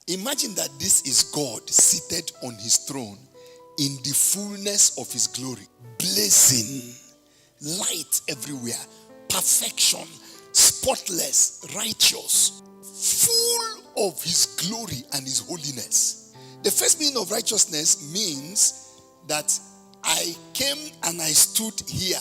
Imagine that this is God seated on his throne in the fullness of his glory, blazing, light everywhere, perfection, spotless, righteous, full of his glory and his holiness. The first meaning of righteousness means that I came and I stood here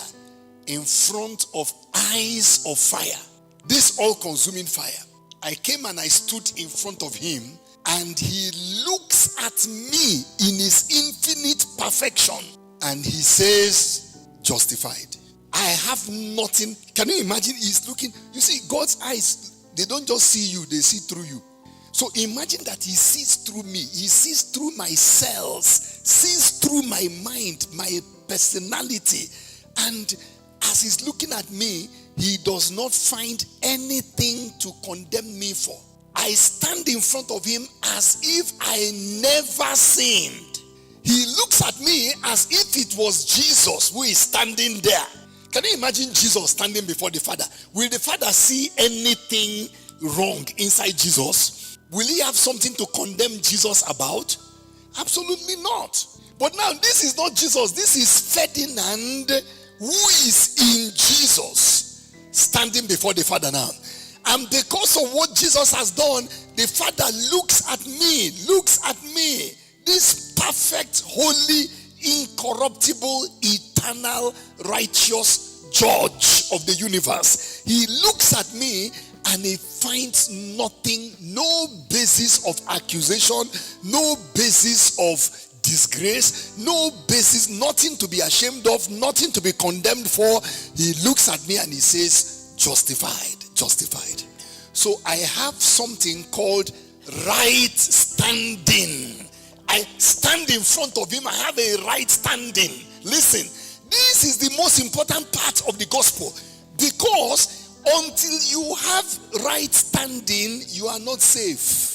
in front of eyes of fire, this all-consuming fire. I came and I stood in front of him, and he looks at me in his infinite perfection, and he says, justified. I have nothing. Can you imagine? He's looking. You see, God's eyes, they don't just see you, they see through you. So imagine that he sees through me. He sees through my cells, sees through my mind, my personality. And as he's looking at me, he does not find anything to condemn me for. I stand in front of him as if I never sinned. He looks at me as if it was Jesus who is standing there. Can you imagine Jesus standing before the Father? Will the Father see anything wrong inside Jesus? Will he have something to condemn Jesus about? Absolutely not. But now this is not Jesus. This is Ferdinand, who is in Jesus, standing before the Father now. And because of what Jesus has done, the Father looks at me, this perfect, holy, incorruptible, eternal, righteous judge of the universe. He looks at me and he finds nothing, no basis of accusation, no basis of disgrace, no basis, nothing to be ashamed of, nothing to be condemned for. He looks at me and he says, justified. So I have something called right standing. I stand in front of him. I have a right standing. Listen, this is the most important part of the gospel, because until you have right standing, you are not safe.